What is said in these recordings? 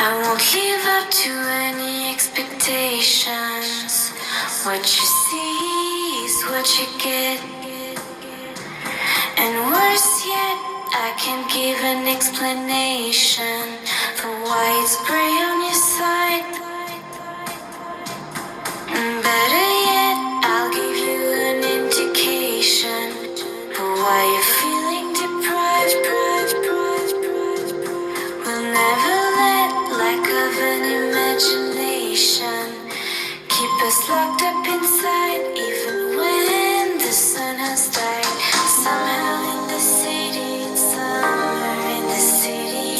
I won't live up to any expectations. What you see is what you get. And worse yet, I can't give an explanation for why it's gray on your side. Better yet, I'll give you an indication for why you're feeling deprived. We'll never let lack of an imagination keep us locked up inside, even when the sun has died. Somehow in the city, it's summer in the city.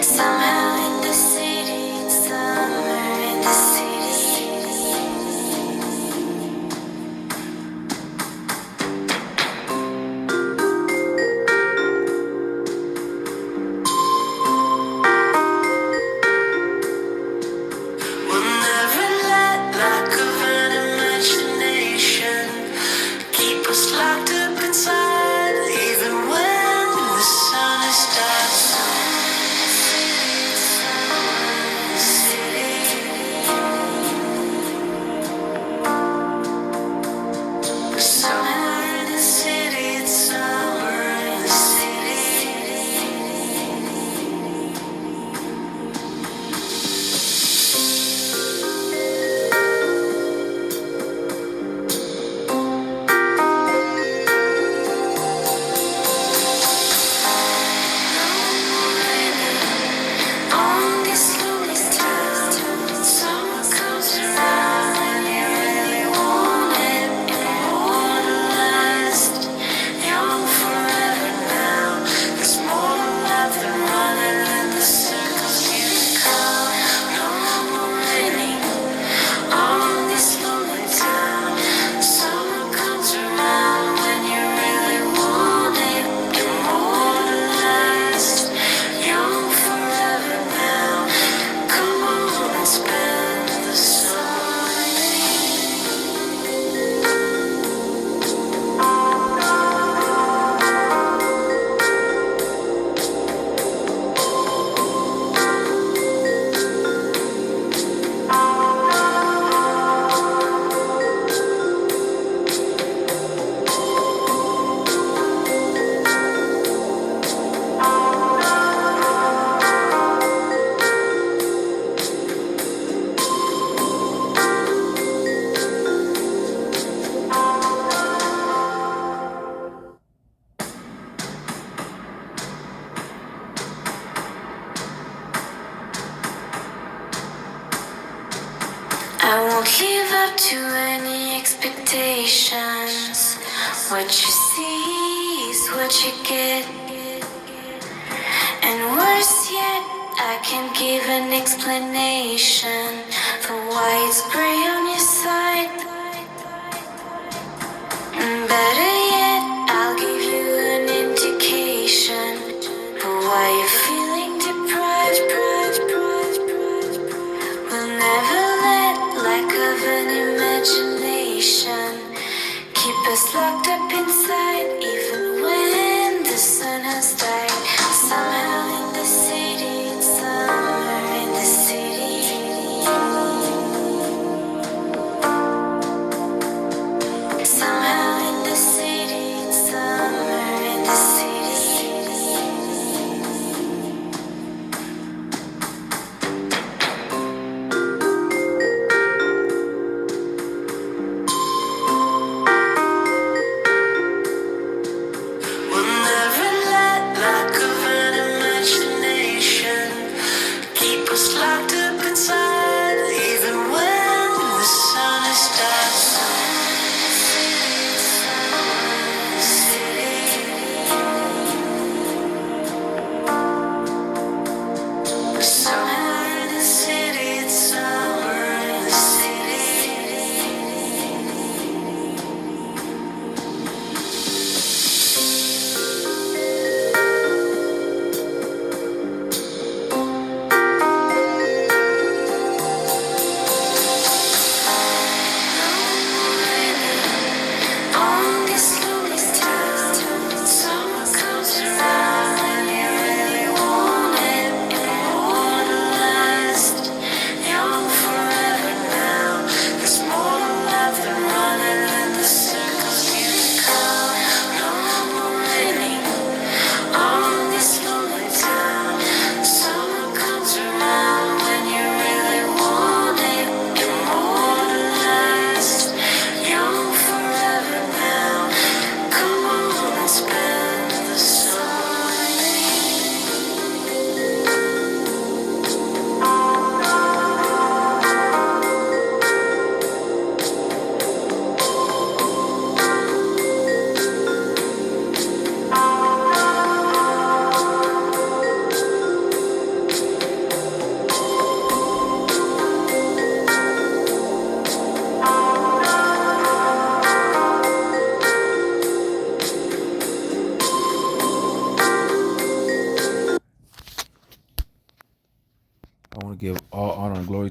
Somehow in the city, it's summer in the city. We'll never let lack of an imagination keep us locked up inside, even when the sun is down. Somewhere in the city, it's somewhere in the city. On this lonely town, summer comes around and you really want it immortalized. Young forever now. There's more to life than running in the circles you call. No more raining on this lonely town. Summer comes around when you really want it immortalized. Young forever now. Come on and spend the summer with me. I won't live up to any expectations. What you see is what you get. And worse yet, I can't give an explanation for why it's gray on your side. Better yet, I'll give you an indication for why you're feeling deprived. We'll never let lack of an imagination keep us locked up inside, even when the sun has died. Somehow in the city, it's summer in the city. Somehow in the city, it's summer in the city. We'll never let lack of an imagination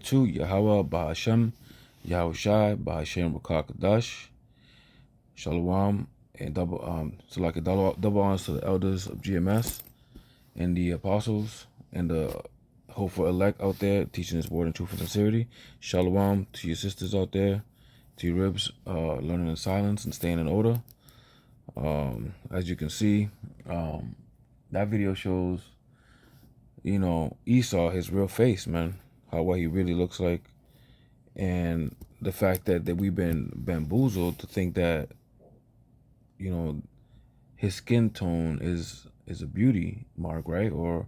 2, Yahweh Bahashem, Yahushai Bahashem Rakakadash, Shalom, and so like a double honors to the elders of GMS and the apostles and the hopeful elect out there teaching this word in truth and sincerity. Shalom to your sisters out there, to your ribs, learning in silence and staying in order. As you can see, that video shows, Esau, his real face, man, what he really looks like, and the fact that we've been bamboozled to think that, his skin tone is a beauty mark, right? Or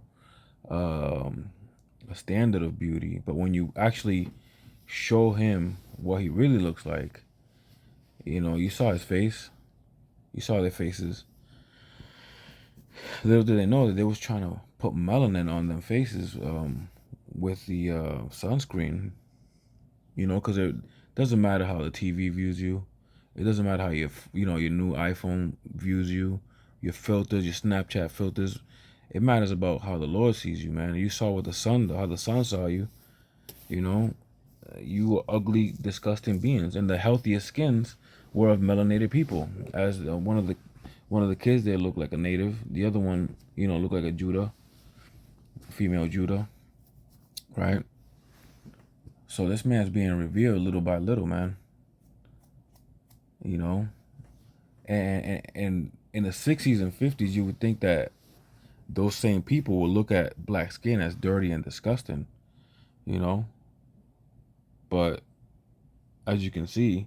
a standard of beauty. But when you actually show him what he really looks like, you saw his face, you saw their faces. Little did they know that they was trying to put melanin on them faces with the sunscreen, because it doesn't matter how the TV views you. It doesn't matter how your new iPhone views you, your filters, your Snapchat filters. It matters about how the Lord sees you, man. You saw how the sun saw you. You were ugly, disgusting beings, and the healthiest skins were of melanated people. As one of the kids there looked like a native. The other one, looked like a Judah, female Judah, right? So this man's being revealed little by little, man. And in the 60s and 50s, you would think that those same people will look at black skin as dirty and disgusting, but as you can see,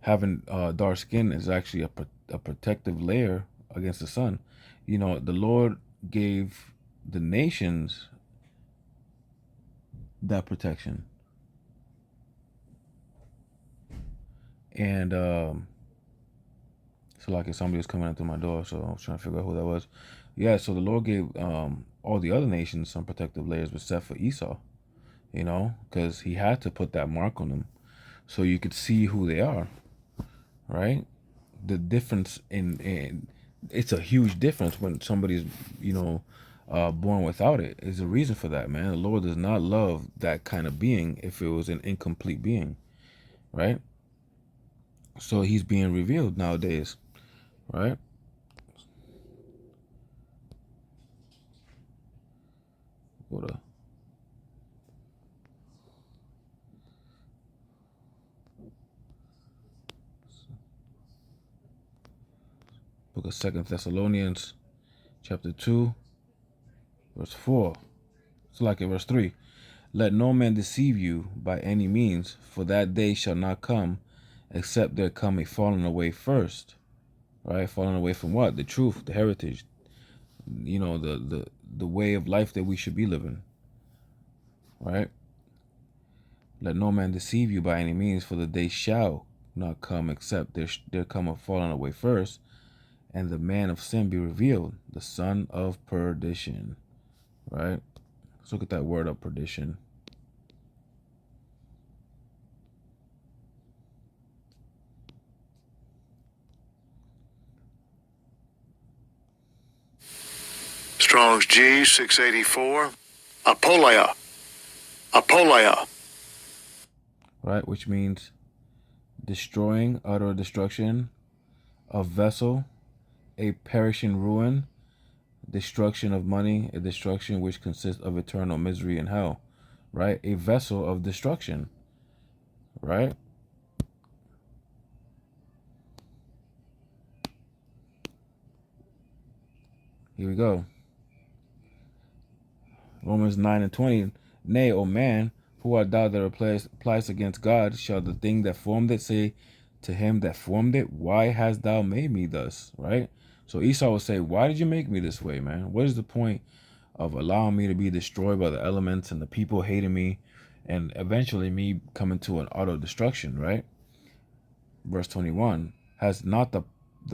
having dark skin is actually a protective layer against the sun. The Lord gave the nations that protection. And so like if somebody was coming in through my door, so I was trying to figure out who that was. Yeah, so the Lord gave all the other nations some protective layers except for Esau, because he had to put that mark on them so you could see who they are, right? The difference in it's a huge difference when somebody's born without it. There's a reason for that, man. The Lord does not love that kind of being if it was an incomplete being, right? So he's being revealed nowadays, right? What a book of 2 Thessalonians chapter 2 verse 4. It's like in verse 3. Let no man deceive you by any means, for that day shall not come, except there come a falling away first. Right? Falling away from what? The truth, the heritage, the way of life that we should be living. Right? Let no man deceive you by any means, for the day shall not come, except there come a falling away first, and the man of sin be revealed, the son of perdition. Right? Let's look at that word of perdition. Strong's G 684. Apoleia. Apoleia. Right, which means destroying, utter destruction, a vessel, a perishing ruin, destruction of money, a destruction which consists of eternal misery and hell. Right, a vessel of destruction. Right. Here we go. Romans 9 and 20. Nay, O man, who art thou that replies against God? Shall the thing that formed it say to him that formed it, why hast thou made me thus? Right? So Esau will say, why did you make me this way, man? What is the point of allowing me to be destroyed by the elements and the people hating me and eventually me coming to an auto destruction, right? Verse 21. Has not the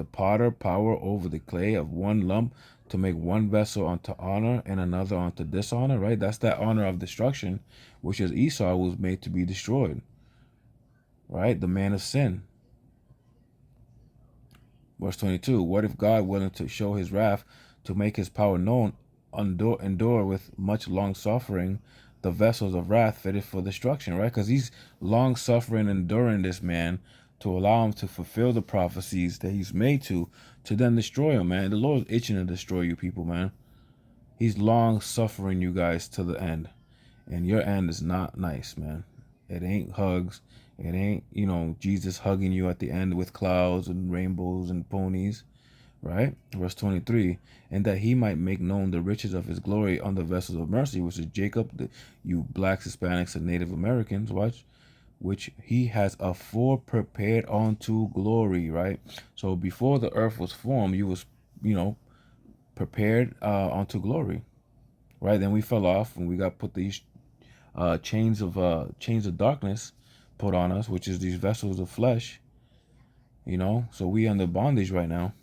potter power over the clay of one lump to make one vessel unto honor and another unto dishonor, right? That's that honor of destruction, which is Esau was made to be destroyed, right? The man of sin. Verse 22, what if God, willing to show his wrath, to make his power known, endure with much long suffering the vessels of wrath fitted for destruction, right? Because he's long suffering, enduring this man to allow him to fulfill the prophecies that he's made to then destroy him, man. The Lord's itching to destroy you people, man. He's long suffering you guys to the end. And your end is not nice, man. It ain't hugs. It ain't, Jesus hugging you at the end with clouds and rainbows and ponies, right? Verse 23, and that he might make known the riches of his glory on the vessels of mercy, which is Jacob, you blacks, Hispanics, and Native Americans, watch, which he has afore prepared unto glory, right? So before the earth was formed, you was, prepared unto glory, right? Then we fell off and we got put these chains of darkness put on us, which is these vessels of flesh, so we under bondage right now,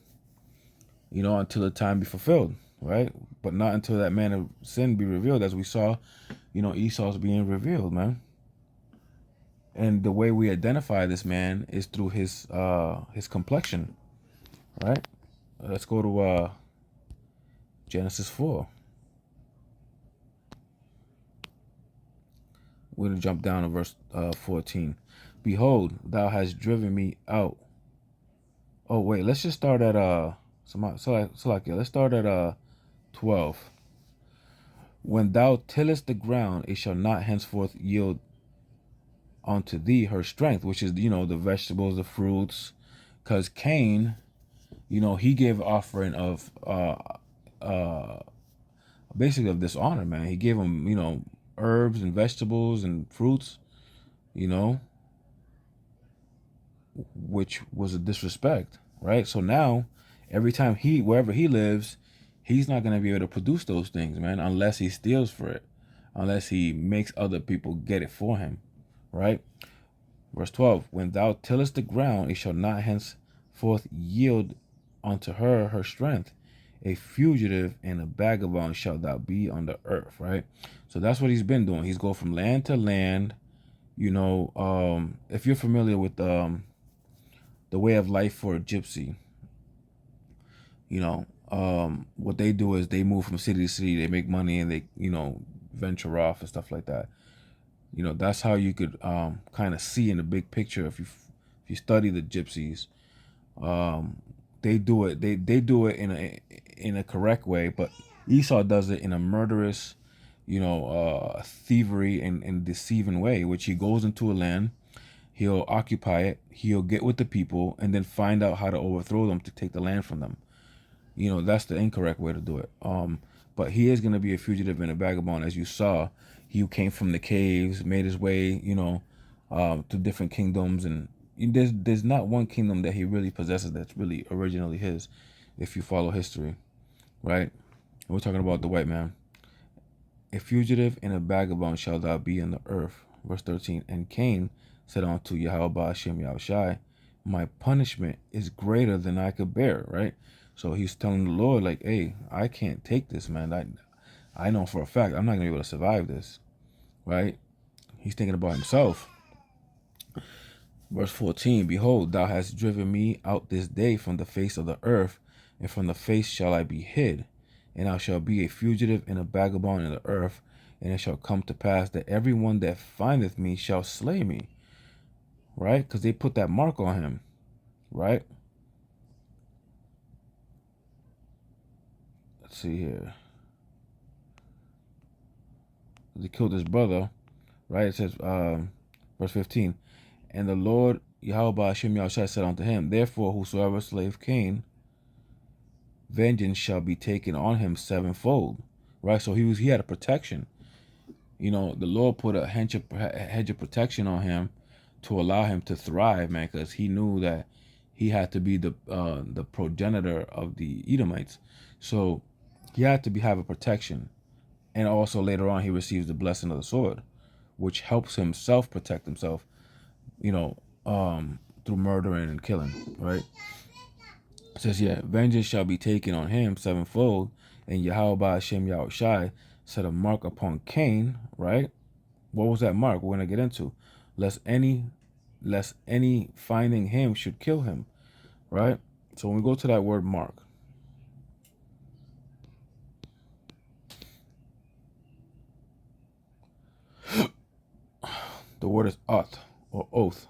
until the time be fulfilled, right? But not until that man of sin be revealed, as we saw, Esau's being revealed, man. And the way we identify this man is through his complexion, right? Let's go to Genesis 4. We're going to jump down to verse 14. Behold, thou hast driven me out. Oh, wait, let's just start at, let's start at 12. When thou tillest the ground, it shall not henceforth yield unto thee her strength, which is, the vegetables, the fruits. Because Cain, he gave offering of, basically of dishonor, man. He gave him, herbs and vegetables and fruits, which was a disrespect, right? So now, every time wherever he lives, he's not going to be able to produce those things, man, unless he steals for it, unless he makes other people get it for him, right? Verse 12, when thou tillest the ground, it shall not henceforth yield unto her strength. A fugitive and a vagabond shalt thou be on the earth, right? So that's what he's been doing. He's going from land to land. If you're familiar with the way of life for a gypsy, what they do is they move from city to city. They make money and they, venture off and stuff like that. That's how you could kind of see in the big picture if you study the gypsies. They do it. They do it in a correct way, but Esau does it in a murderous, thievery and deceiving way, which he goes into a land, he'll occupy it, he'll get with the people, and then find out how to overthrow them to take the land from them. That's the incorrect way to do it. But he is going to be a fugitive and a vagabond, as you saw. He came from the caves, made his way, to different kingdoms, and there's not one kingdom that he really possesses that's really originally his, if you follow history, right? We're talking about the white man. A fugitive and a vagabond shall thou be in the earth. Verse 13. And Cain said unto Yahweh Hashem Yahushai, my punishment is greater than I could bear, right? So he's telling the Lord, like, hey, I can't take this, man. I know for a fact I'm not going to be able to survive this, right? He's thinking about himself. Verse 14, behold, thou hast driven me out this day from the face of the earth, and from the face shall I be hid. And I shall be a fugitive and a vagabond in the earth, and it shall come to pass that every one that findeth me shall slay me. Right? Because they put that mark on him. Right? Let's see here. They killed his brother. Right? It says, verse 15, and the Lord Yahweh Hashem Yahushua said unto him, therefore whosoever slayeth Cain, vengeance shall be taken on him sevenfold. Right? So he had a protection. The Lord put a hedge of protection on him to allow him to thrive, man, because he knew that he had to be the progenitor of the Edomites. So he had to have a protection. And also later on he receives the blessing of the sword, which helps him protect himself, through murdering and killing, right? It says, yeah, vengeance shall be taken on him sevenfold, and Yahweh Hashem Yahushai set a mark upon Cain, right? What was that mark? We're going to get into. Lest any finding him should kill him, right? So when we go to that word mark, The word is oath or oath.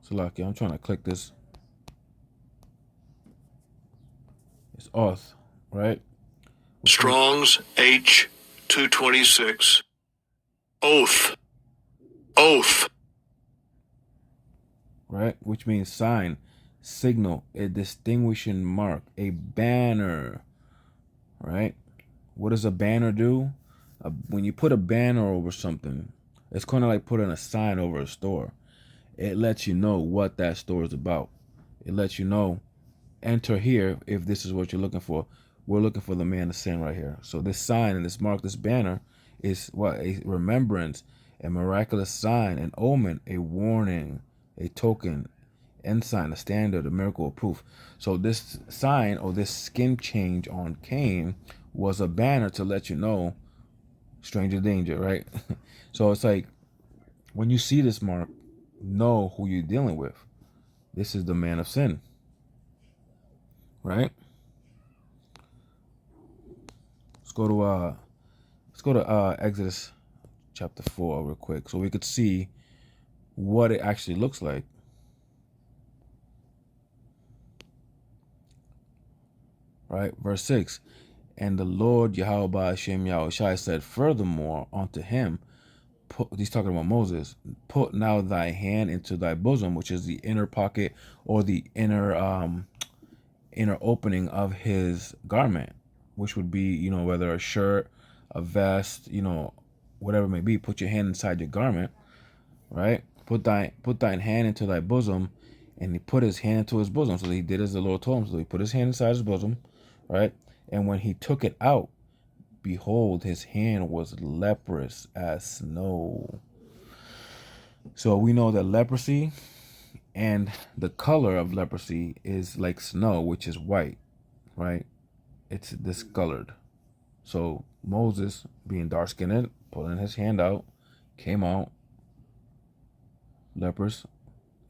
So like, I'm trying to click this. It's oath, right? Strong's H 226. Oath. Oath. Right? Which means sign, signal, a distinguishing mark, a banner. Right? What does a banner do? When you put a banner over something, it's kind of like putting a sign over a store. It lets you know what that store is about. It lets you know, enter here if this is what you're looking for. We're looking for the man of sin right here. So this sign and this mark, this banner is what? A remembrance, a miraculous sign, an omen, a warning, a token, ensign, a standard, a miracle, a proof. So this sign or this skin change on Cain was a banner to let you know stranger danger, right? So it's like when you see this mark, know who you're dealing with. This is the man of sin, right? Let's go to Exodus chapter 4 real quick so we could see what it actually looks like. Right? Verse 6. And the Lord Yahweh Hashem Yahushai said furthermore unto him, he's talking about Moses, put now thy hand into thy bosom, which is the inner pocket or the inner opening of his garment, which would be, whether a shirt, a vest, whatever it may be. Put your hand inside your garment, right? Put thine hand into thy bosom, and he put his hand into his bosom. So he did as the Lord told him. So he put his hand inside his bosom, right? And when he took it out, behold, his hand was leprous as snow. So we know that leprosy and the color of leprosy is like snow, which is white, right? It's discolored. So Moses, being dark skinned, pulling his hand out, came out leprous,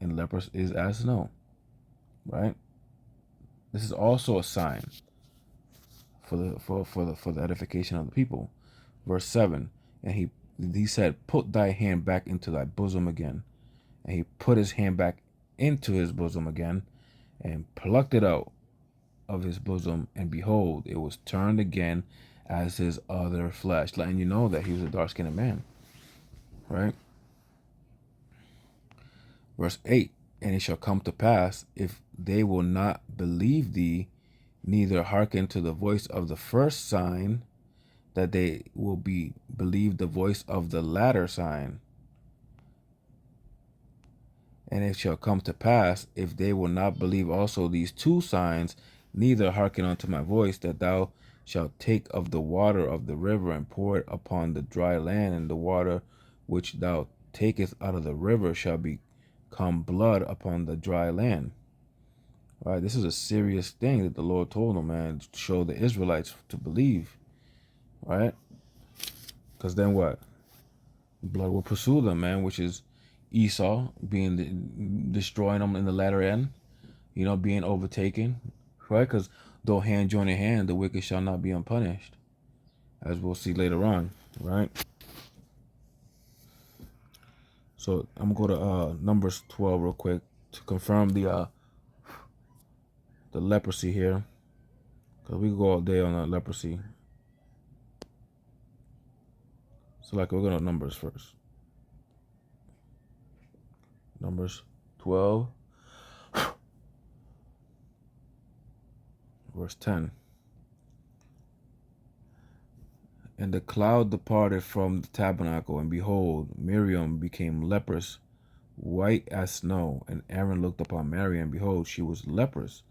and leprous is as snow, right? This is also a sign for the edification of the people. Verse 7, and he said, put thy hand back into thy bosom again. And he put his hand back into his bosom again and plucked it out of his bosom, and behold, it was turned again as his other flesh, letting you know that he was a dark-skinned man, right? Verse 8, and it shall come to pass, if they will not believe thee, neither hearken to the voice of the first sign, that they will believe the voice of the latter sign. And it shall come to pass, if they will not believe also these two signs, neither hearken unto my voice, that thou shalt take of the water of the river and pour it upon the dry land, and the water which thou takest out of the river shall become blood upon the dry land. All right, this is a serious thing that the Lord told him, man, to show the Israelites to believe, right? Because then what? Blood will pursue them, man, which is Esau destroying them in the latter end, being overtaken, right? Because though hand join in hand, the wicked shall not be unpunished, as we'll see later on, right? So I'm gonna go to Numbers 12 real quick to confirm the leprosy here, because we could go all day on leprosy. So we're going to Numbers first. Numbers 12, verse 10. And the cloud departed from the tabernacle, and behold, Miriam became leprous, white as snow. And Aaron looked upon Mary, and behold, she was leprous.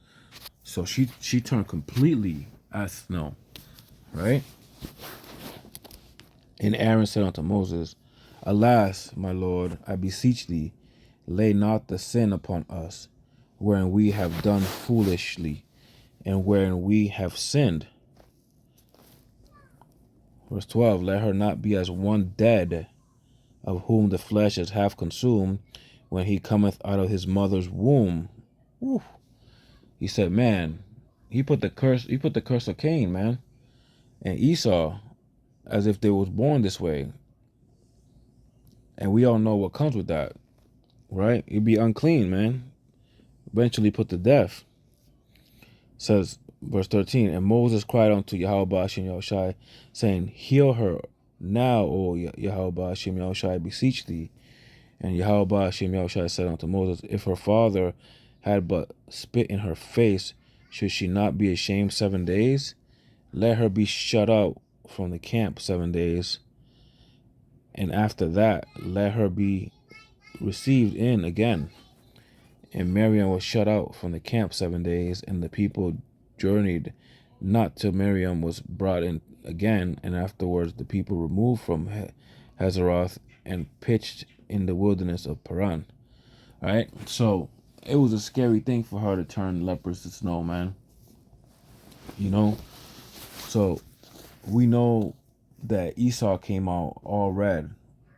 So she turned completely as snow, right? And Aaron said unto Moses, alas, my Lord, I beseech thee, lay not the sin upon us, wherein we have done foolishly, and wherein we have sinned. Verse 12, let her not be as one dead, of whom the flesh is half consumed, when he cometh out of his mother's womb. Whew. He said, man, he put the curse of Cain, man, and Esau, as if they was born this way. And we all know what comes with that, right? You'd be unclean, man. Eventually put to death. Says verse 13, and Moses cried unto Yahweh Hashem Yahushai, saying, heal her now, O Yahweh Hashem Yahushai, beseech thee. And Yahweh Hashem Yahushai said unto Moses, if her father had but spit in her face, should she not be ashamed 7 days? Let her be shut out from the camp 7 days, and after that let her be received in again. And Miriam was shut out from the camp 7 days, and the people journeyed not till Miriam was brought in again, and afterwards the people removed from Hazeroth and pitched in the wilderness of Paran. All right, so it was a scary thing for her to turn lepers to snow, man. You know, so we know that Esau came out all red,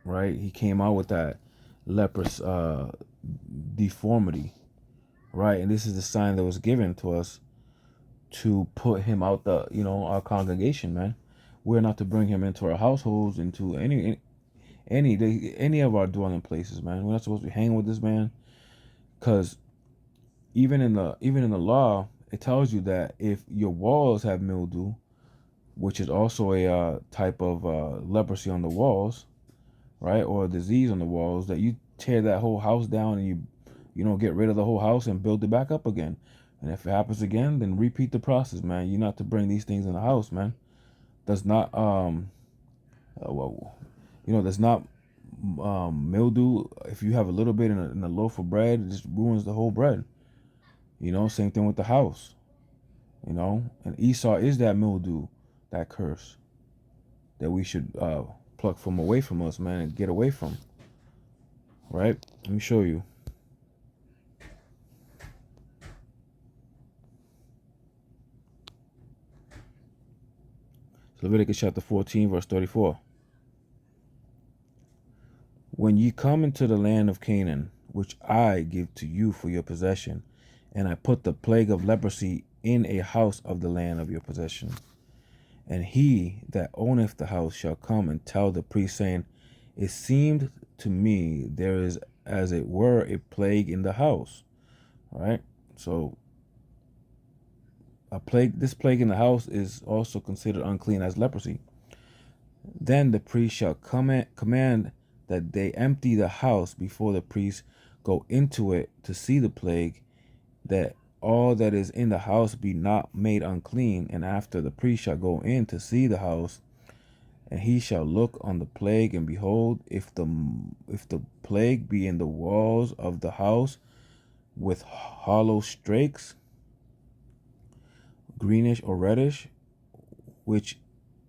right? He came out with that leprous deformity, right? And this is the sign that was given to us to put him out the, our congregation, man. We're not to bring him into our households, into any of our dwelling places, man. We're not supposed to be hanging with this man, because even in the law, it tells you that if your walls have mildew, which is also a type of leprosy on the walls, right, or a disease on the walls, that you tear that whole house down and you get rid of the whole house and build it back up again. And if it happens again, then repeat the process, man. You're not to bring these things in the house, man. That's not that's not mildew. If you have a little bit in a loaf of bread, it just ruins the whole bread. Same thing with the house. And Esau is that mildew, that curse that we should pluck from away from us, man, and get away from. Right? Let me show you. Leviticus chapter 14, verse 34. When ye come into the land of Canaan, which I give to you for your possession, and I put the plague of leprosy in a house of the land of your possession, and he that owneth the house shall come and tell the priest, saying, it seemed to me there is as it were a plague in the house. All right? So this plague in the house is also considered unclean as leprosy. Then the priest shall command that they empty the house before the priest go into it to see the plague, that all that is in the house be not made unclean. And after the priest shall go in to see the house, and he shall look on the plague, and behold, if the plague be in the walls of the house with hollow strakes, greenish or reddish, which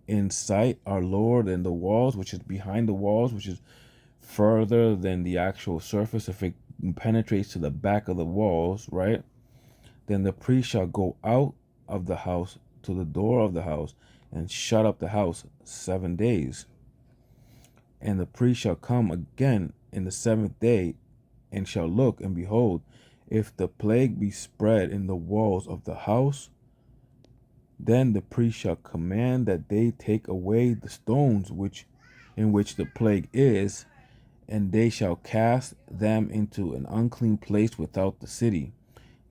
in sight are lower than the walls, which is behind the walls, which is further than the actual surface, if it penetrates to the back of the walls, right? Then the priest shall go out of the house to the door of the house and shut up the house 7 days. And the priest shall come again in the 7th day and shall look, and behold, if the plague be spread in the walls of the house, then the priest shall command that they take away the stones in which the plague is, and they shall cast them into an unclean place without the city.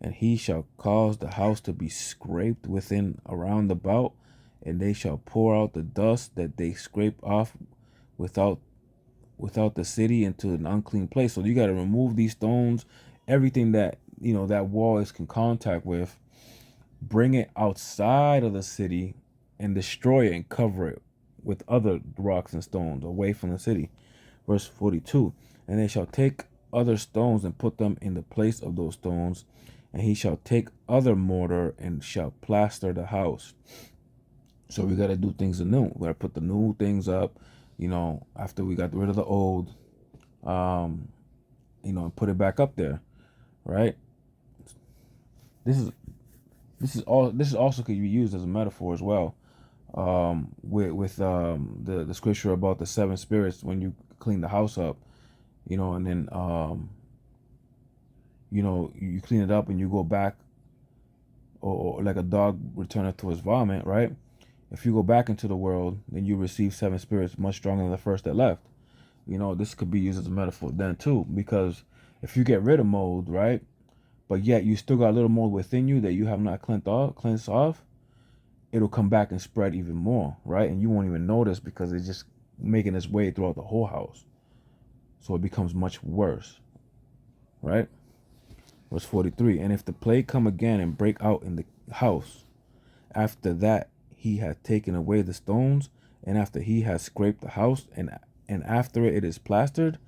And he shall cause the house to be scraped within around about, and they shall pour out the dust that they scrape off without the city into an unclean place. So you got to remove these stones, everything that that wall is in contact with, bring it outside of the city and destroy it and cover it with other rocks and stones away from the city. Verse 42, and they shall take other stones and put them in the place of those stones, and he shall take other mortar and shall plaster the house. So we got to do things anew. We got to put the new things up, after we got rid of the old, and put it back up there, right? This is also could be used as a metaphor as well, with the scripture about the 7 spirits when you clean the house up, and then you clean it up and you go back, or like a dog returneth to his vomit, right? If you go back into the world, then you receive 7 spirits much stronger than the first that left. You know, this could be used as a metaphor then too, because if you get rid of mold, right, but yet you still got a little mold within you that you have not cleansed off, it'll come back and spread even more, right? And you won't even notice because it's just making its way throughout the whole house. So it becomes much worse, right? Verse 43, and if the plague come again and break out in the house, after that he hath taken away the stones, and after he has scraped the house, and after it is plastered,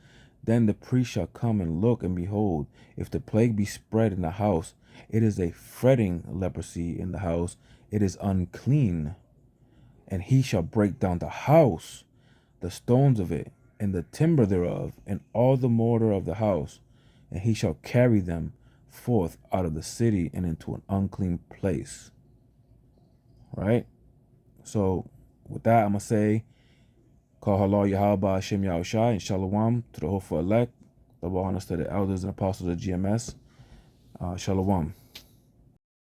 then the priest shall come and look, and behold, if the plague be spread in the house, it is a fretting leprosy in the house, it is unclean. And he shall break down the house, the stones of it, and the timber thereof, and all the mortar of the house, and he shall carry them forth out of the city and into an unclean place. Right? So, with that, I'm going to say, Call halal Yahweh Hashem Yahushai and Shalom to the hopeful elect. Double honors to the elders and apostles of GMS. Shalom.